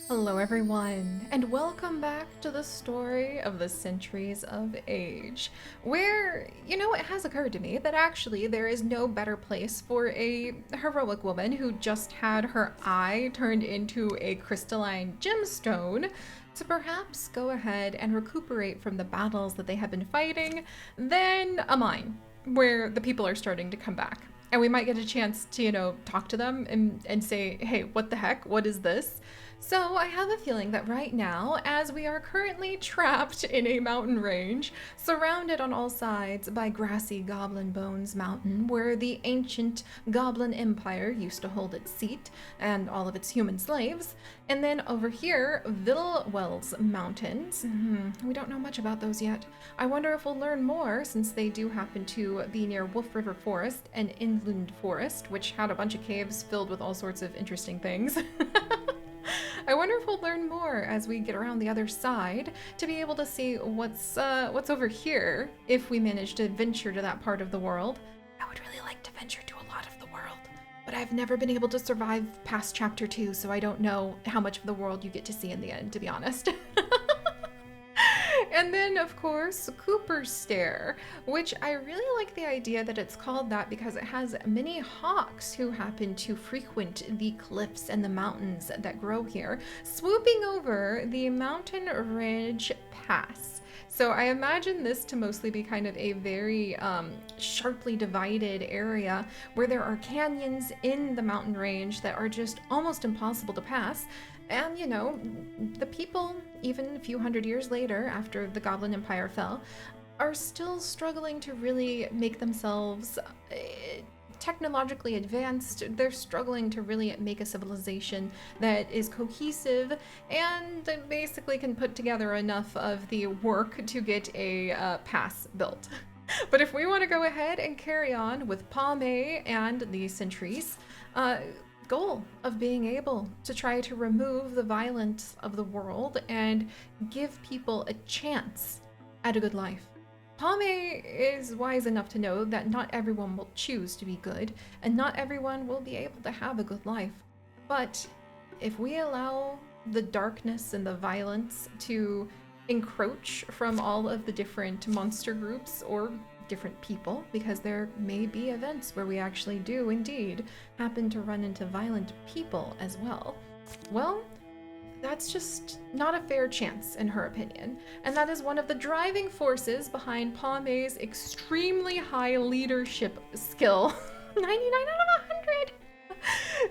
Hello everyone, and welcome back to the story of the Centuries of Age, where, it has occurred to me that actually there is no better place for a heroic woman who just had her eye turned into a crystalline gemstone to perhaps go ahead and recuperate from the battles that they have been fighting than a mine, where the people are starting to come back. And we might get a chance to, talk to them and say, hey, what the heck? What is this? So I have a feeling that right now, as we are currently trapped in a mountain range, surrounded on all sides by grassy Goblin Bones Mountain, where the ancient Goblin Empire used to hold its seat and all of its human slaves, and then over here, Vilwell's Mountains. We don't know much about those yet. I wonder if we'll learn more, since they do happen to be near Wolf River Forest and Inland Forest, which had a bunch of caves filled with all sorts of interesting things. I wonder if we'll learn more as we get around the other side to be able to see what's over here if we manage to venture to that part of the world. I would really like to venture to a lot of the world, but I've never been able to survive past chapter 2, so I don't know how much of the world you get to see in the end, to be honest. And then, of course, Cooper's Stair, which I really like the idea that it's called that because it has many hawks who happen to frequent the cliffs and the mountains that grow here, swooping over the Mountain Ridge Pass. So I imagine this to mostly be kind of a very sharply divided area where there are canyons in the mountain range that are just almost impossible to pass. And, the people, even a few hundred years later, after the Goblin Empire fell, are still struggling to really make themselves technologically advanced. They're struggling to really make a civilization that is cohesive and basically can put together enough of the work to get a pass built. But if we want to go ahead and carry on with Pomay and the Sentries, goal of being able to try to remove the violence of the world and give people a chance at a good life. Pomay is wise enough to know that not everyone will choose to be good, and not everyone will be able to have a good life. But if we allow the darkness and the violence to encroach from all of the different monster groups or different people, because there may be events where we actually do indeed happen to run into violent people as well. Well, that's just not a fair chance in her opinion, and that is one of the driving forces behind Pomay's extremely high leadership skill. 99 out of 100!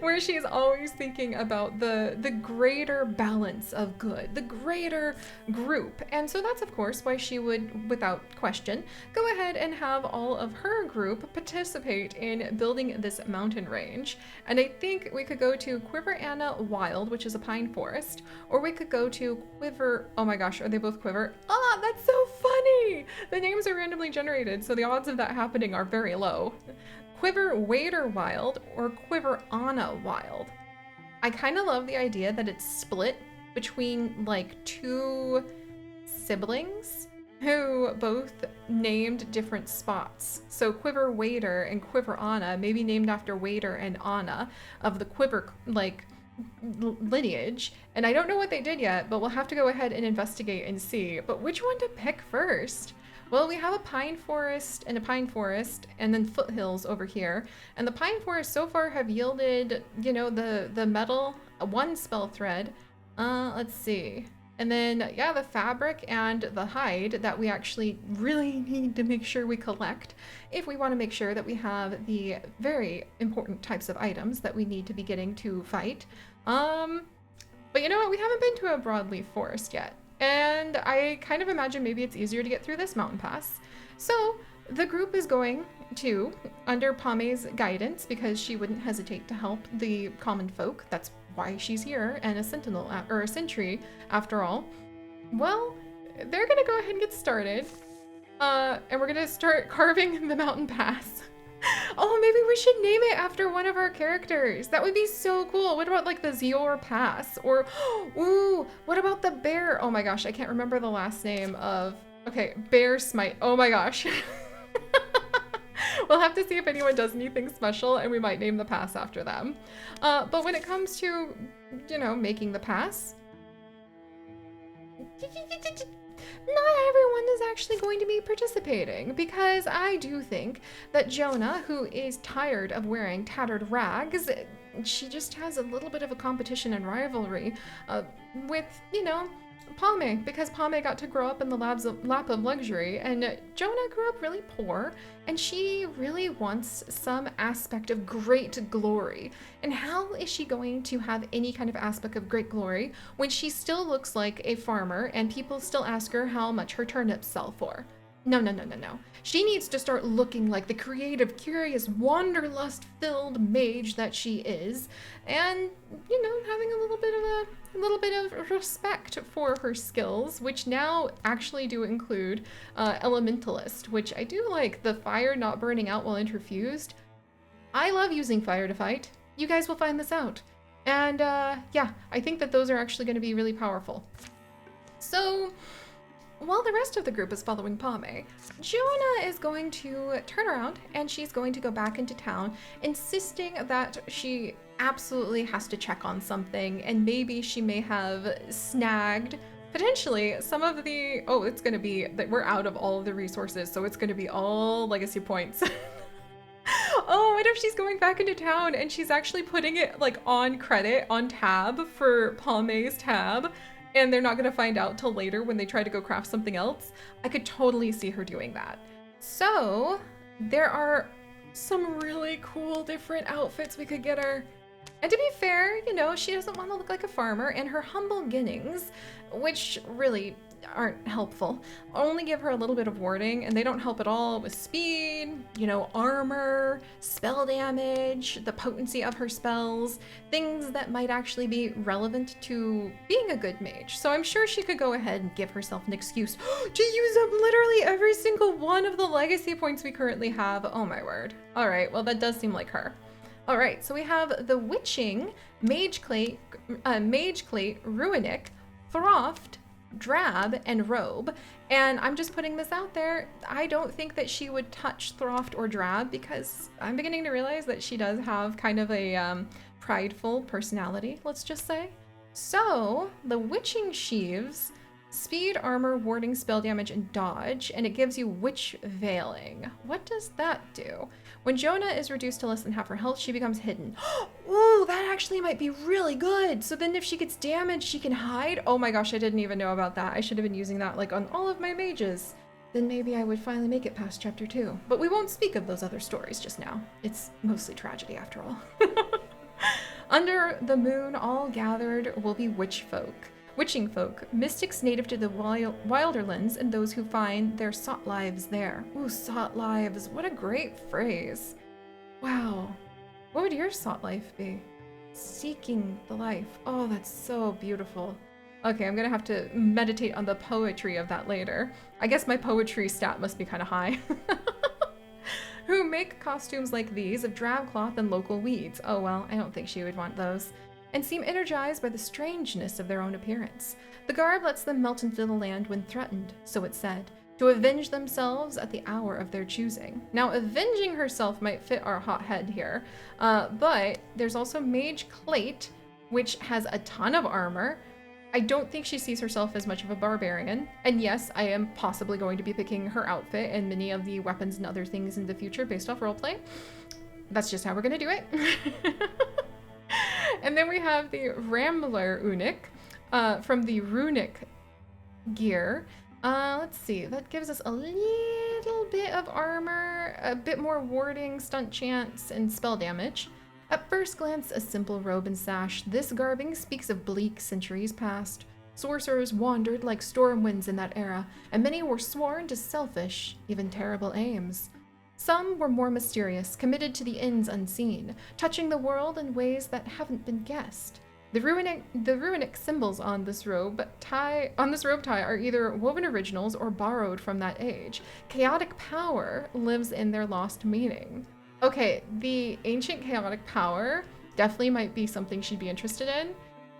Where she's always thinking about the greater balance of good, the greater group. And so that's of course why she would, without question, go ahead and have all of her group participate in building this mountain range. And I think we could go to Quiver Anna Wild, which is a pine forest, or we could go to Quiver, oh my gosh, are they both Quiver? Ah, that's so funny! The names are randomly generated, so the odds of that happening are very low. Quiver Wader Wild or Quiver Anna Wild. I kind of love the idea that it's split between like two siblings who both named different spots. So Quiver Wader and Quiver Anna, maybe named after Wader and Anna of the Quiver lineage. And I don't know what they did yet, but we'll have to go ahead and investigate and see. But which one to pick first? Well, we have a pine forest, and then foothills over here. And the pine forests so far have yielded, the metal, one spell thread. Let's see. And then, yeah, the fabric and the hide that we actually really need to make sure we collect if we want to make sure that we have the very important types of items that we need to be getting to fight. But you know what? We haven't been to a broadleaf forest yet. And I kind of imagine maybe it's easier to get through this mountain pass. So the group is going to, under Pomay's guidance, because she wouldn't hesitate to help the common folk. That's why she's here, and a sentinel, or a sentry, after all. Well, they're gonna go ahead and get started. And we're gonna start carving the mountain pass. Oh, maybe we should name it after one of our characters. That would be so cool. What about like the Zior Pass? Or, ooh, what about the bear? Oh my gosh, I can't remember the last name of, okay, Bear Smite. Oh my gosh. We'll have to see if anyone does anything special, and we might name the pass after them. But when it comes to, making the pass, not everyone is actually going to be participating, because I do think that Jonah, who is tired of wearing tattered rags, she just has a little bit of a competition and rivalry with, Pame, because Pame got to grow up in the lap of luxury, and Jonah grew up really poor, and she really wants some aspect of great glory. And how is she going to have any kind of aspect of great glory when she still looks like a farmer and people still ask her how much her turnips sell for? No, no, no, no, no. She needs to start looking like the creative, curious, wanderlust-filled mage that she is, and, having a little bit of respect for her skills, which now actually do include elementalist, which I do like. The fire not burning out while interfused. I love using fire to fight. You guys will find this out. And yeah, I think that those are actually going to be really powerful. So while the rest of the group is following Pame, Jonah is going to turn around and she's going to go back into town, insisting that she absolutely has to check on something, and maybe she may have snagged potentially some of the, it's going to be that we're out of all of the resources, so it's going to be all legacy points. Oh, what if she's going back into town and she's actually putting it like on credit, on tab for Pame's tab, and they're not going to find out till later when they try to go craft something else? I could totally see her doing that. So there are some really cool different outfits we could get her. And to be fair, she doesn't want to look like a farmer, and her humble beginnings, which really aren't helpful, only give her a little bit of warding, and they don't help at all with speed, armor, spell damage, the potency of her spells, things that might actually be relevant to being a good mage. So I'm sure she could go ahead and give herself an excuse to use up literally every single one of the legacy points we currently have. Oh my word. All right, well, that does seem like her. All right, so we have the Witching, Mage Clate, Runic, Throft, Drab, and Robe. And I'm just putting this out there. I don't think that she would touch Throft or Drab, because I'm beginning to realize that she does have kind of a prideful personality, let's just say. So the Witching sheaves speed, armor, warding, spell damage, and dodge, and it gives you Witch Veiling. What does that do? When Jonah is reduced to less than half her health, she becomes hidden. Ooh, that actually might be really good. So then if she gets damaged, she can hide. Oh my gosh, I didn't even know about that. I should have been using that like on all of my mages. Then maybe I would finally make it past chapter 2. But we won't speak of those other stories just now. It's mostly tragedy after all. Under the moon, all gathered will be witching folk, mystics native to the Wilderlands, and those who find their sought lives there. Ooh, sought lives. What a great phrase. Wow. What would your sought life be? Seeking the life. Oh, that's so beautiful. Okay, I'm gonna have to meditate on the poetry of that later. I guess my poetry stat must be kind of high. Who make costumes like these of drab cloth and local weeds. Oh well, I don't think she would want those. And seem energized by the strangeness of their own appearance. The garb lets them melt into the land when threatened, so it's said, to avenge themselves at the hour of their choosing. Now, avenging herself might fit our hothead here, but there's also Mage Clate, which has a ton of armor. I don't think she sees herself as much of a barbarian, and yes, I am possibly going to be picking her outfit and many of the weapons and other things in the future based off roleplay. That's just how we're gonna do it. And then we have the Rambler Unic from the Runic gear. Let's see, that gives us a little bit of armor, a bit more warding, stunt chance, and spell damage. At first glance, a simple robe and sash, this garbing speaks of bleak centuries past. Sorcerers wandered like storm winds in that era, and many were sworn to selfish, even terrible aims. Some were more mysterious, committed to the ends unseen, touching the world in ways that haven't been guessed. The runic symbols on this robe tie are either woven originals or borrowed from that age. Chaotic power lives in their lost meaning. Okay, the ancient chaotic power definitely might be something she'd be interested in,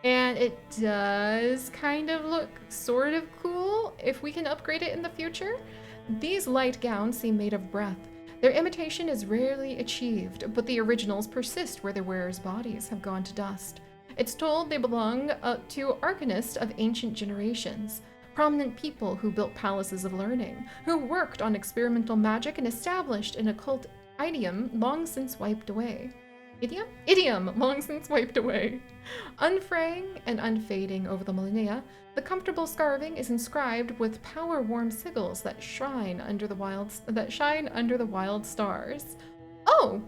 and it does kind of look sort of cool if we can upgrade it in the future. These light gowns seem made of breath. Their imitation is rarely achieved, but the originals persist where their wearers' bodies have gone to dust. It's told they belong to arcanists of ancient generations. Prominent people who built palaces of learning, who worked on experimental magic and established an occult idiom long since wiped away. Idiom? Idiom, long since wiped away. Unfraying and unfading over the millennia, the comfortable scarving is inscribed with power-warm sigils that shine under the wild stars. Oh!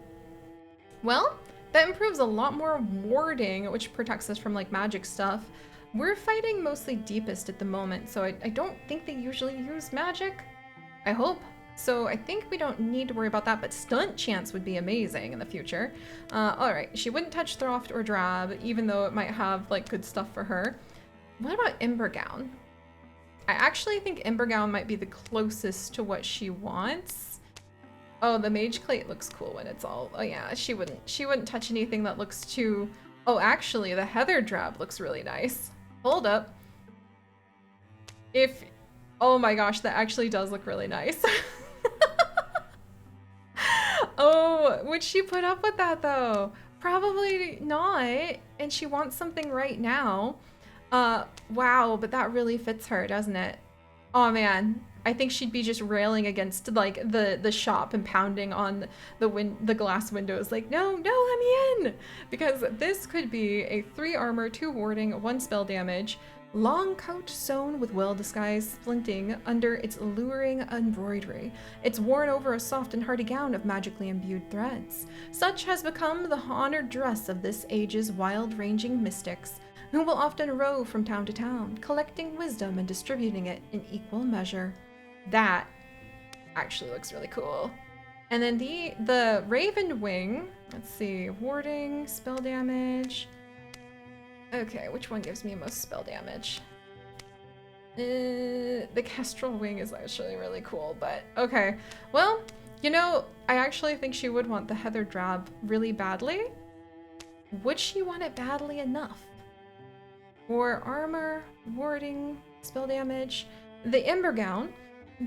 Well, that improves a lot more warding, which protects us from like magic stuff. We're fighting mostly deepest at the moment, so I don't think they usually use magic. I hope. So I think we don't need to worry about that, but stunt chance would be amazing in the future. Alright, she wouldn't touch Throft or Drab, even though it might have like good stuff for her. What about Embergown? I actually think Embergown might be the closest to what she wants. Oh, the Mage Plate looks cool when it's all... Oh yeah, she wouldn't touch anything that looks too... Oh, actually, the Heather Drab looks really nice. Hold up. Oh my gosh, that actually does look really nice. Oh, would she put up with that though? Probably not, and she wants something right now. Wow, but that really fits her, doesn't it? Oh man, I think she'd be just railing against like the shop and pounding on the glass windows like, no, let me in! Because this could be a 3 armor, 2 warding, 1 spell damage, long coat sewn with well-disguised splinting under its alluring embroidery. It's worn over a soft and hardy gown of magically imbued threads. Such has become the honored dress of this age's wild-ranging mystics, who will often rove from town to town, collecting wisdom and distributing it in equal measure. That actually looks really cool. And then the Raven Wing, let's see, warding, spell damage. Okay, which one gives me most spell damage? The Kestrel Wing is actually really cool, but okay. Well, you know, I actually think she would want the Heather Drab really badly. Would she want it badly enough? For armor, warding, spell damage, the Embergown,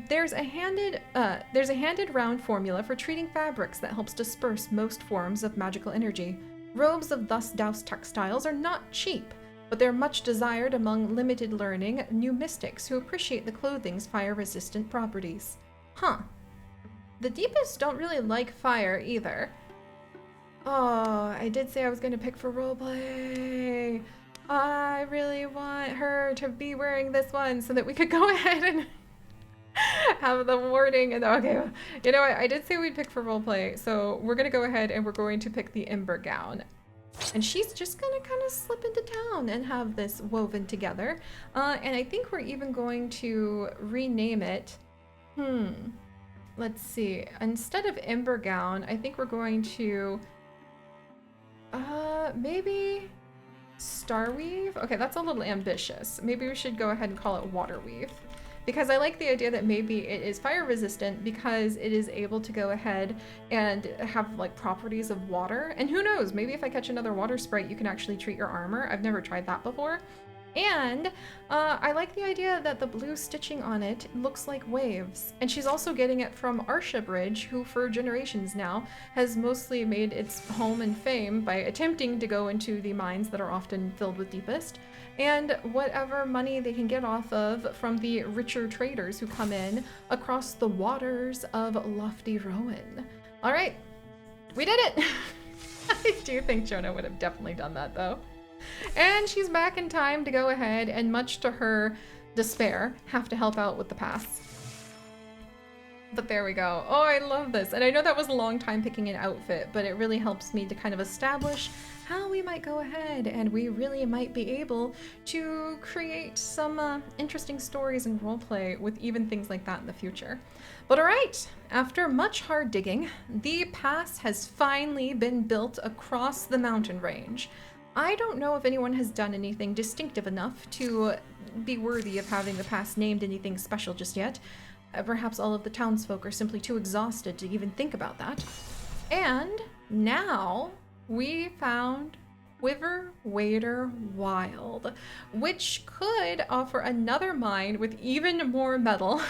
there's a handed round formula for treating fabrics that helps disperse most forms of magical energy. Robes of thus doused textiles are not cheap, but they're much desired among limited learning new mystics who appreciate the clothing's fire-resistant properties. Huh. The Deepest don't really like fire either. Oh, I did say I was going to pick for roleplay. I really want her to be wearing this one so that we could go ahead and have the warding. And okay, you know what? I did say we'd pick for roleplay, so we're gonna go ahead and we're going to pick the Embergown. And she's just gonna kind of slip into town and have this woven together. And I think we're even going to rename it. Let's see. Instead of Embergown, I think we're going to maybe Starweave? Okay, that's a little ambitious. Maybe we should go ahead and call it Waterweave. Because I like the idea that maybe it is fire resistant because it is able to go ahead and have like properties of water. And who knows, maybe if I catch another water sprite, you can actually treat your armor. I've never tried that before. And I like the idea that the blue stitching on it looks like waves. And she's also getting it from Arsha Bridge, who for generations now has mostly made its home and fame by attempting to go into the mines that are often filled with Deepest, and whatever money they can get off of from the richer traders who come in across the waters of Lofty Rowan. All right, we did it. I do think Jonah would have definitely done that though. And she's back in time to go ahead and, much to her despair, have to help out with the pass. But there we go. Oh, I love this. And I know that was a long time picking an outfit, but it really helps me to kind of establish how we might go ahead, and we really might be able to create some interesting stories and roleplay with even things like that in the future. But all right, after much hard digging, the pass has finally been built across the mountain range. I don't know if anyone has done anything distinctive enough to be worthy of having the pass named anything special just yet. Perhaps all of the townsfolk are simply too exhausted to even think about that. And now we found Quiver Wader Wild, which could offer another mine with even more metal.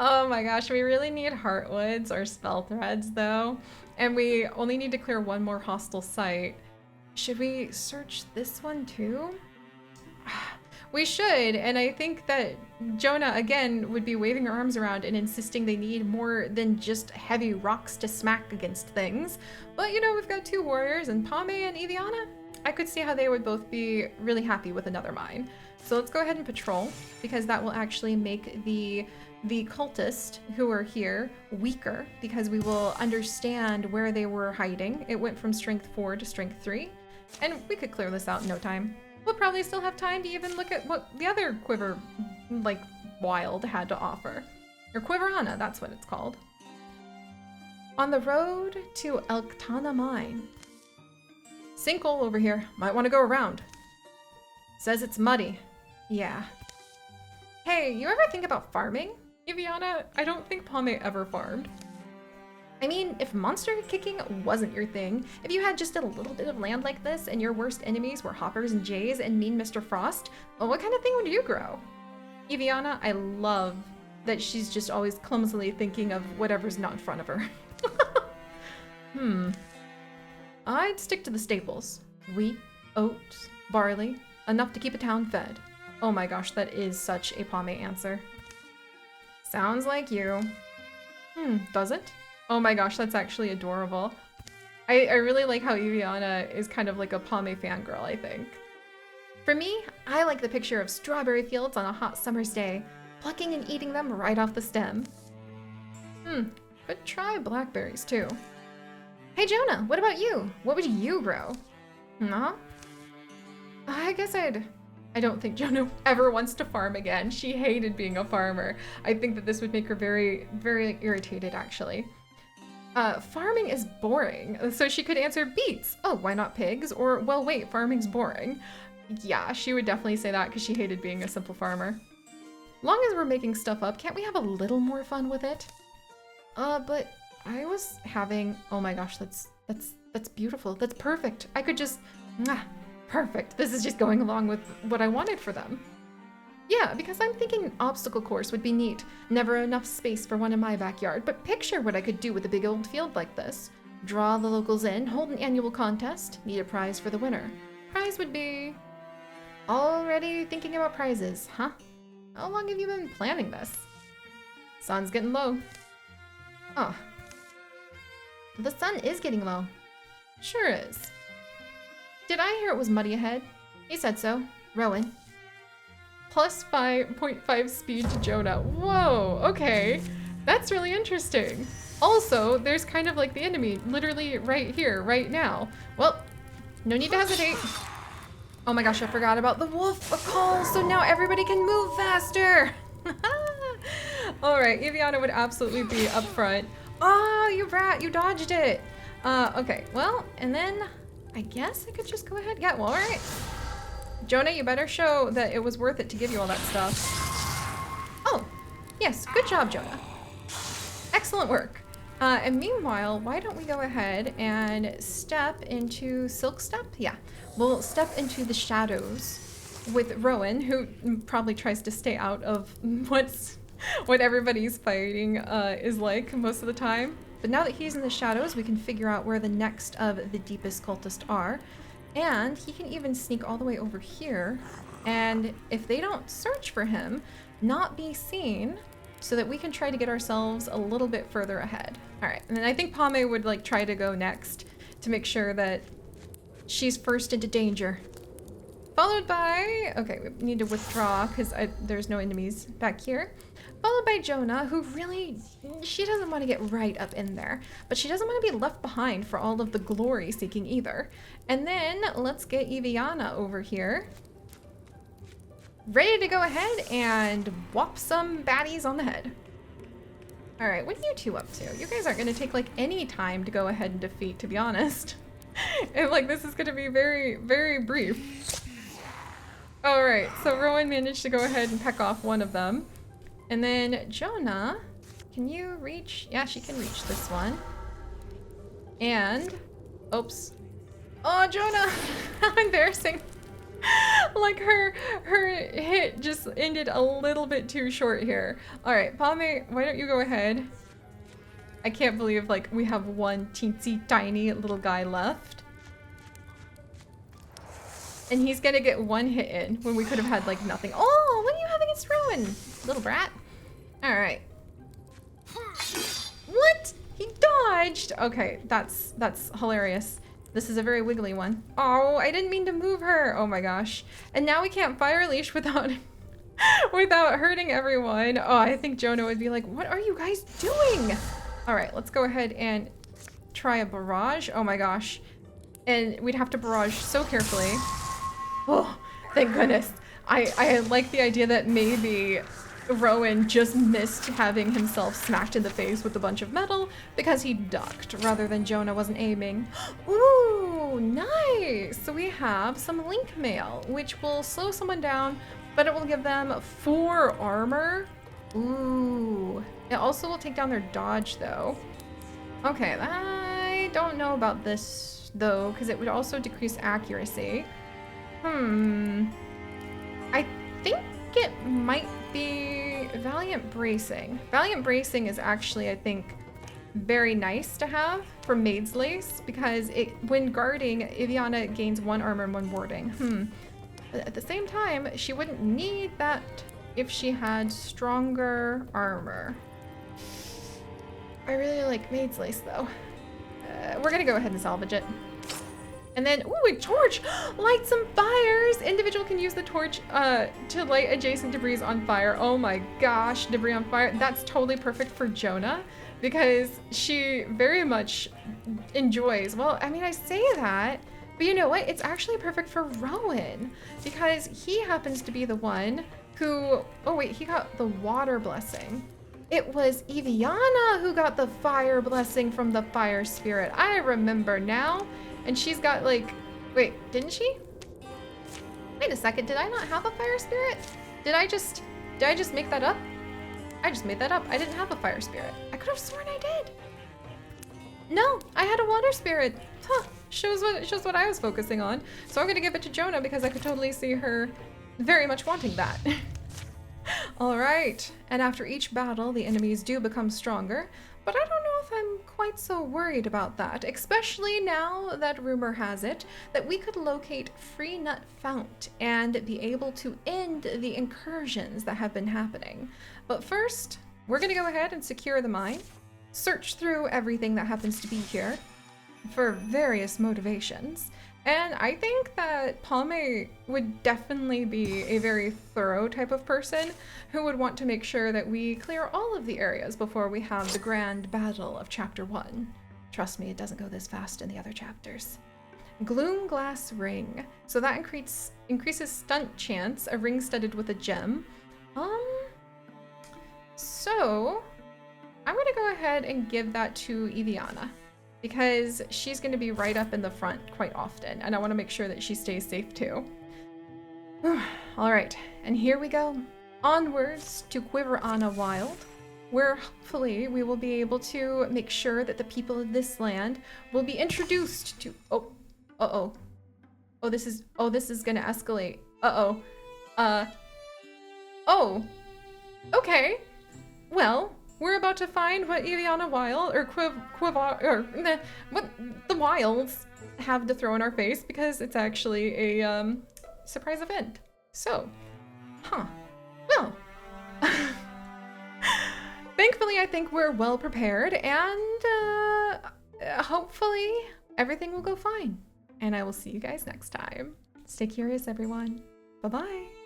Oh my gosh, we really need heartwoods or spell threads though. And we only need to clear one more hostile site. Should we search this one too? We should, and I think that Jonah, again, would be waving her arms around and insisting they need more than just heavy rocks to smack against things. But, you know, we've got two warriors, and Pame and Eviana. I could see how they would both be really happy with another mine. So let's go ahead and patrol, because that will actually make the cultists who are here weaker, because we will understand where they were hiding. It went from strength 4 to strength 3, and we could clear this out in no time. We'll probably still have time to even look at what the other quiver, like, wild had to offer. Or Quiverana, that's what it's called. On the road to Elktana Mine. Sinkhole over here. Might want to go around. Says it's muddy. Yeah. Hey, you ever think about farming? Eviana, I don't think Pame ever farmed. I mean, if monster kicking wasn't your thing, if you had just a little bit of land like this and your worst enemies were hoppers and jays and mean Mr. Frost, well, what kind of thing would you grow? Eviana, I love that she's just always clumsily thinking of whatever's not in front of her. I'd stick to the staples. Wheat, oats, barley, enough to keep a town fed. Oh my gosh, that is such a Pame answer. Sounds like you. Does it? Oh my gosh, that's actually adorable. I really like how Eviana is kind of like a Pame fangirl, I think. For me, I like the picture of strawberry fields on a hot summer's day, plucking and eating them right off the stem. But try blackberries too. Hey Jonah, what about you? What would you grow? Nah? I guess I don't think Jonah ever wants to farm again. She hated being a farmer. I think that this would make her very, very irritated, actually. Farming is boring. So she could answer beets. Oh, why not pigs? Or, well, wait, farming's boring. Yeah, she would definitely say that because she hated being a simple farmer. Long as we're making stuff up, can't we have a little more fun with it? But I was having, oh my gosh, that's beautiful. That's perfect. I could just, perfect. This is just going along with what I wanted for them. Yeah, because I'm thinking an obstacle course would be neat. Never enough space for one in my backyard, but picture what I could do with a big old field like this. Draw the locals in, hold an annual contest, need a prize for the winner. Prize would be... Already thinking about prizes, huh? How long have you been planning this? Sun's getting low. Oh. The sun is getting low. Sure is. Did I hear it was muddy ahead? He said so. Rowan. Plus 5.5 speed to Jonah. Whoa, okay. That's really interesting. Also, there's kind of like the enemy literally right here, right now. Well, no need to hesitate. Oh my gosh, I forgot about the wolf call, so now everybody can move faster. All right, Eviana would absolutely be up front. Oh, you brat, you dodged it. Okay, well, and then I guess I could just go ahead. Yeah, well, all right. Jonah, you better show that it was worth it to give you all that stuff. Oh, yes, good job, Jonah. Excellent work. And meanwhile, why don't we go ahead and step into Silk Step? Yeah, we'll step into the shadows with Rowan, who probably tries to stay out of what everybody's fighting is like most of the time. But now that he's in the shadows, we can figure out where the next of the deepest cultists are. And he can even sneak all the way over here. And if they don't search for him, not be seen, so that we can try to get ourselves a little bit further ahead. All right, and then I think Pame would like try to go next to make sure that she's first into danger. Followed by, okay, we need to withdraw because there's no enemies back here. Followed by Jonah, who really, she doesn't want to get right up in there, but she doesn't want to be left behind for all of the glory seeking either. And then let's get Eviana over here, ready to go ahead and whop some baddies on the head. All right, what are you two up to? You guys aren't going to take like any time to go ahead and defeat, to be honest. And like this is going to be very, very brief. All right, so Rowan managed to go ahead and peck off one of them. And then Jonah, can you reach? Yeah, she can reach this one. And, oops. Oh, Jonah, how embarrassing. Like her hit just ended a little bit too short here. All right, Pame, why don't you go ahead? I can't believe like we have one teensy tiny little guy left. And he's gonna get one hit in when we could have had like nothing. Oh, what do you have against Rowan, little brat? All right. What? He dodged. Okay, that's hilarious. This is a very wiggly one. Oh, I didn't mean to move her. Oh my gosh. And now we can't fire leash without without hurting everyone. Oh, I think Jonah would be like, what are you guys doing? All right, let's go ahead and try a barrage. Oh my gosh. And we'd have to barrage so carefully. Oh, thank goodness. I like the idea that maybe Rowan just missed having himself smacked in the face with a bunch of metal because he ducked rather than Jonah wasn't aiming. Ooh, nice. So we have some link mail, which will slow someone down, but it will give them 4 armor. Ooh. It also will take down their dodge though. Okay, I don't know about this though, because it would also decrease accuracy. I think it might be Valiant Bracing. Valiant Bracing is actually, I think, very nice to have for Maid's Lace because when guarding, Iviana gains 1 armor and 1 warding. But at the same time, she wouldn't need that if she had stronger armor. I really like Maid's Lace though. We're gonna go ahead and salvage it. And then, ooh, a torch! Light some fires! Individual can use the torch to light adjacent debris on fire. Oh my gosh, debris on fire. That's totally perfect for Jonah because she very much enjoys, well, I mean, I say that, but you know what? It's actually perfect for Rowan because he happens to be the one who, oh wait, he got the water blessing. It was Iviana who got the fire blessing from the fire spirit. I remember now. And she's got like, wait, didn't she? Wait a second, did I not have a fire spirit? Did I just make that up? I just made that up. I didn't have a fire spirit. I could have sworn I did. No, I had a water spirit. Huh, shows what I was focusing on. So I'm gonna give it to Jonah because I could totally see her very much wanting that. All right, and after each battle, the enemies do become stronger, but I don't know if I'm quite so worried about that, especially now that rumor has it that we could locate Free Nut Fount and be able to end the incursions that have been happening. But first, we're gonna go ahead and secure the mine, search through everything that happens to be here for various motivations, and I think that Palme would definitely be a very thorough type of person who would want to make sure that we clear all of the areas before we have the grand battle of Chapter 1. Trust me, it doesn't go this fast in the other chapters. Gloom Glass Ring. So that increases stunt chance, a ring studded with a gem. So I'm gonna go ahead and give that to Iviana, because she's going to be right up in the front quite often, and I want to make sure that she stays safe too. All right, and here we go. Onwards to Quiverana Wild, where hopefully we will be able to make sure that the people of this land will be introduced to... Oh, this is going to escalate. Okay. Well, we're about to find what Iviana Wild, or what the Wilds have to throw in our face, because it's actually a surprise event. So, well, thankfully I think we're well prepared, and hopefully everything will go fine. And I will see you guys next time. Stay curious, everyone. Bye-bye.